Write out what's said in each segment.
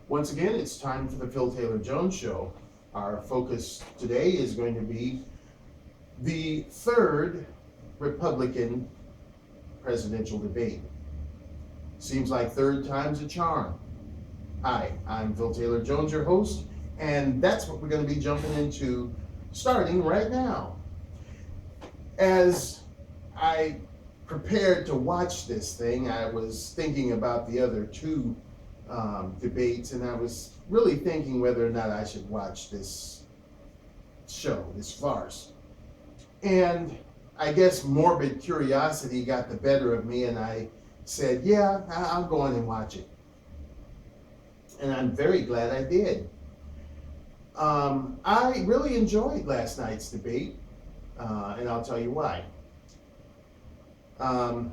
Once again, it's time for the Phil Taylor Jones Show. Our focus today is going to be the third Republican presidential debate. Seems like third time's a charm. Hi, I'm Phil Taylor Jones, your host, and that's what we're going to be jumping into starting right now. As I prepared to watch this thing, I was thinking about the other two debates, and I was really thinking whether or not I should watch this show, this farce. And I guess morbid curiosity got the better of me, and I said, yeah, I'll go on and watch it. And I'm very glad I did. I really enjoyed last night's debate, and I'll tell you why. Well,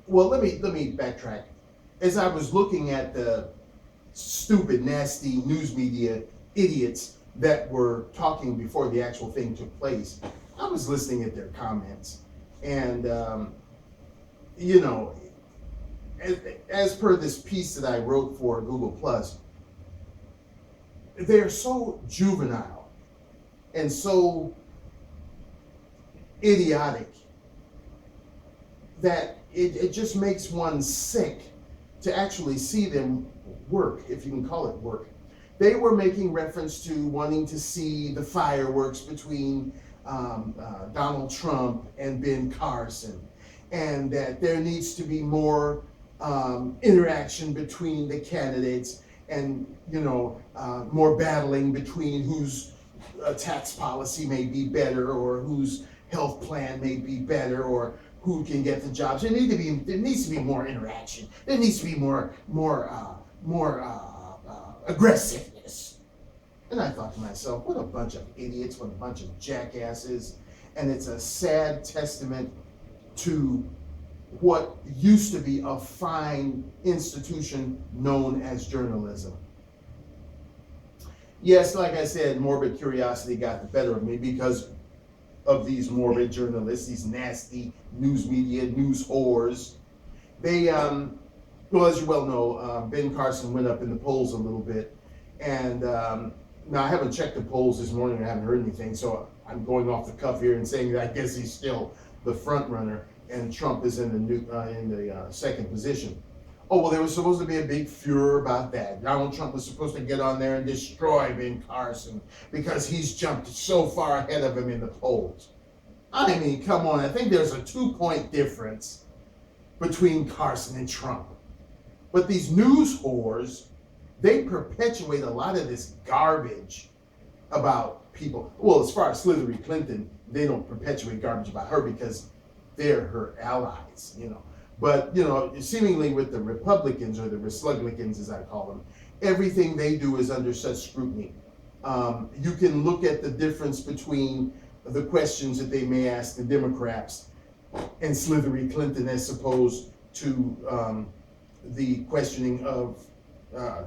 let me backtrack. As I was looking at the stupid, nasty news media idiots that were talking before the actual thing took place, I was listening at their comments. And, as per this piece that I wrote for Google+, they're so juvenile and so idiotic that it just makes one sick to actually see them work, if you can call it work. They were making reference to wanting to see the fireworks between Donald Trump and Ben Carson, and that there needs to be more interaction between the candidates, and more battling between whose tax policy may be better, or whose health plan may be better, or who can get the jobs. There needs to be more interaction. There needs to be more aggressiveness. And I thought to myself, what a bunch of idiots, what a bunch of jackasses. And it's a sad testament to what used to be a fine institution known as journalism. Yes, like I said, morbid curiosity got the better of me because of these morbid journalists, these nasty news media, news whores. They, well, as you well know, Ben Carson went up in the polls a little bit. And now I haven't checked the polls this morning, I haven't heard anything, so I'm going off the cuff here and saying that I guess he's still the front runner and Trump is in the second position. Oh, well, there was supposed to be a big furor about that. Donald Trump was supposed to get on there and destroy Ben Carson because he's jumped so far ahead of him in the polls. I mean, come on, I think there's a 2-point difference between Carson and Trump. But these news whores, they perpetuate a lot of this garbage about people. Well, as far as Hillary Clinton, they don't perpetuate garbage about her because they're her allies, But, seemingly with the Republicans, or the Respublicans as I call them, everything they do is under such scrutiny. You can look at the difference between the questions that they may ask the Democrats and Hillary Clinton as opposed to the questioning of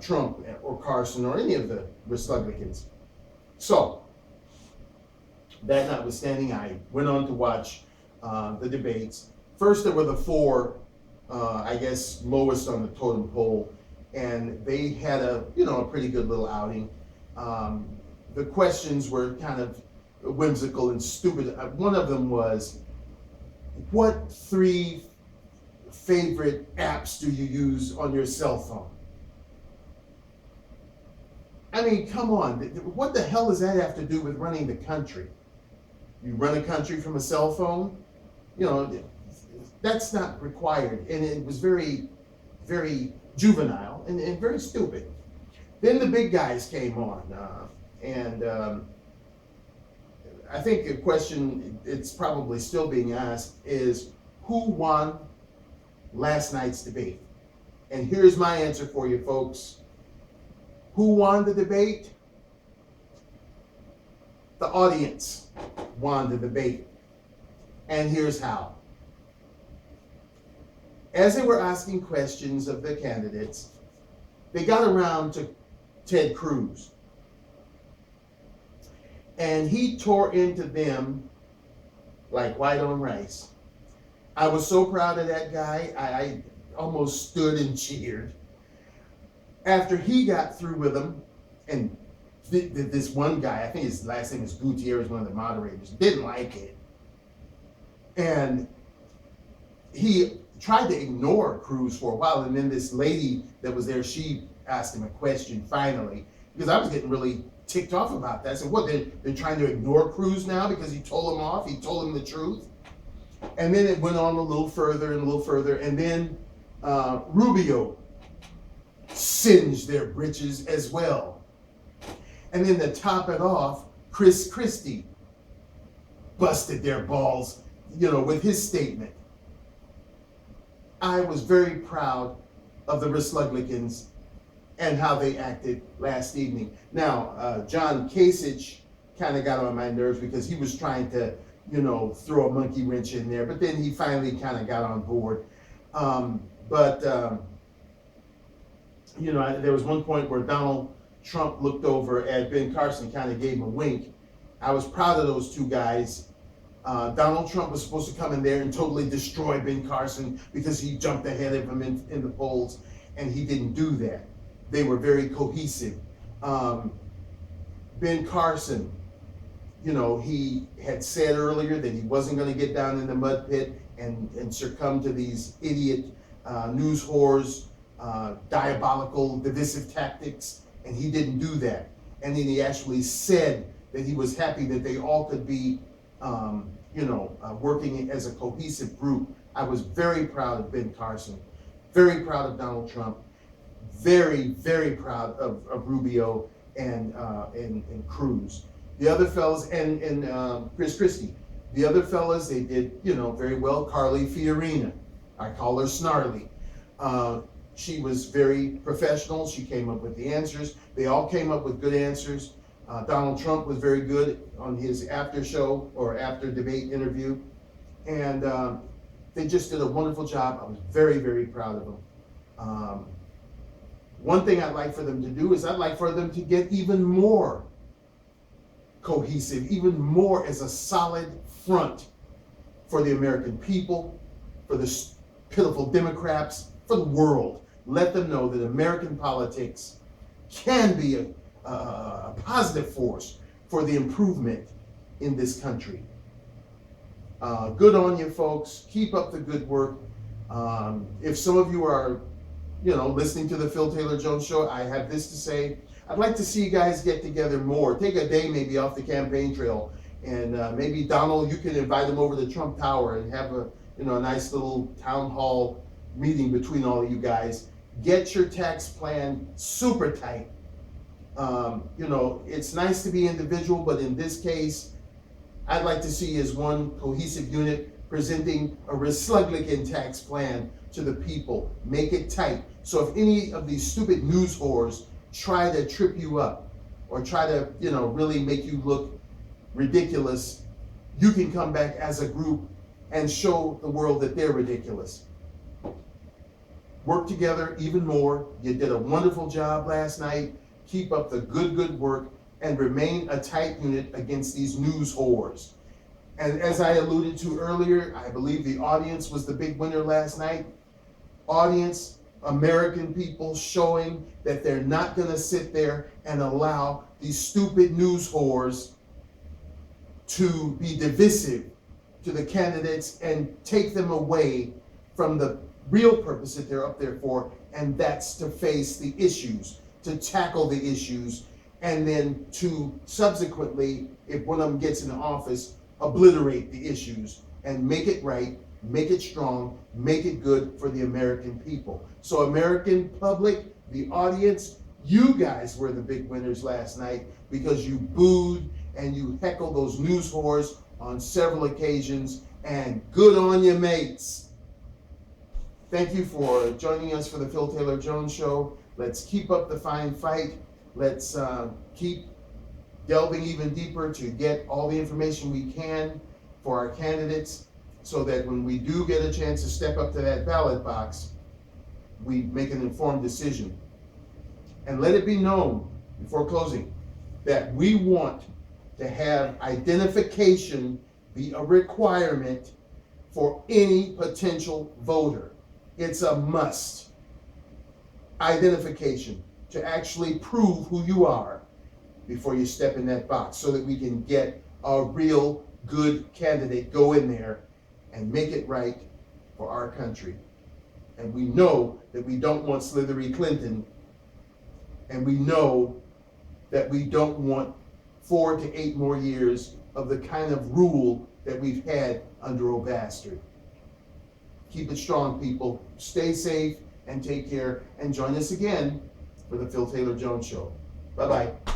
Trump or Carson or any of the Republicans. So, that notwithstanding, I went on to watch the debates. First, there were the four, I guess, lowest on the totem pole, and they had a pretty good little outing. The questions were kind of whimsical and stupid. One of them was, what 3 favorite apps do you use on your cell phone? I mean, come on, what the hell does that have to do with running the country? You run a country from a cell phone? That's not required. And it was very, very juvenile and very stupid. Then the big guys came on, and I think a question it's probably still being asked is, who won last night's debate? And here's my answer for you folks. Who won the debate? The audience won the debate. And here's how. As they were asking questions of the candidates, they got around to Ted Cruz. And he tore into them like white on rice. I was so proud of that guy, I almost stood and cheered. After he got through with them, and this one guy, I think his last name is Gutierrez, one of the moderators, didn't like it. And he tried to ignore Cruz for a while, and then this lady that was there, she asked him a question finally, because I was getting really ticked off about that. I said, what, they're trying to ignore Cruz now because he told them off, he told them the truth? And then it went on a little further and a little further, and then Rubio singed their britches as well. And then to top it off, Christie busted their balls, with his statement. I was very proud of the Respublicans and how they acted last evening. Now, John Kasich kind of got on my nerves because he was trying to, throw a monkey wrench in there, but then he finally kind of got on board. There was one point where Donald Trump looked over at Ben Carson, kind of gave him a wink. I was proud of those two guys. Donald Trump was supposed to come in there and totally destroy Ben Carson because he jumped ahead of him in the polls, and he didn't do that. They were very cohesive. Ben Carson, he had said earlier that he wasn't going to get down in the mud pit and succumb to these idiot news whores, diabolical, divisive tactics, and he didn't do that. And then he actually said that he was happy that they all could be working as a cohesive group. I was very proud of Ben Carson, very proud of Donald Trump, very, very proud of Rubio and Cruz. The other fellas, and Christie. The other fellas, they did, very well. Carly Fiorina, I call her Snarly. She was very professional. She came up with the answers. They all came up with good answers. Donald Trump was very good on his after show or after debate interview. And they just did a wonderful job. I was very, very proud of them. One thing I'd like for them to do is I'd like for them to get even more cohesive, even more as a solid front for the American people, for the pitiful Democrats, for the world. Let them know that American politics can be a positive force for the improvement in this country. Good on you, folks. Keep up the good work. If some of you are, listening to the Phil Taylor Jones Show, I have this to say. I'd like to see you guys get together more. Take a day maybe off the campaign trail, and maybe Donald, you can invite him over to Trump Tower and have a nice little town hall meeting between all of you guys. Get your tax plan super tight. It's nice to be individual, but in this case, I'd like to see as one cohesive unit presenting a Respublican tax plan to the people. Make it tight. So if any of these stupid news whores try to trip you up or try to, really make you look ridiculous, you can come back as a group and show the world that they're ridiculous. Work together even more. You did a wonderful job last night. Keep up the good work and remain a tight unit against these news whores. And as I alluded to earlier, I believe the audience was the big winner last night. Audience, American people showing that they're not going to sit there and allow these stupid news whores to be divisive to the candidates and take them away from the real purpose that they're up there for, and that's to face the issues, to tackle the issues, and then to subsequently, if one of them gets in office, obliterate the issues and make it right, make it strong, make it good for the American people. So American public, the audience, you guys were the big winners last night because you booed and you heckled those news whores on several occasions, and good on you, mates. Thank you for joining us for the Phil Taylor Jones Show. Let's keep up the fine fight. Let's keep delving even deeper to get all the information we can for our candidates so that when we do get a chance to step up to that ballot box, we make an informed decision. And let it be known before closing that we want to have identification be a requirement for any potential voter. It's a must. Identification. to actually prove who you are before you step in that box, so that we can get a real good candidate go in there and make it right for our country. And we know that we don't want Slithery Clinton, and we know that we don't want 4 to 8 more years of the kind of rule that we've had under O'Bastard. Keep it strong, people. Stay safe and take care, and join us again for the Phil Taylor Jones Show. Bye-bye.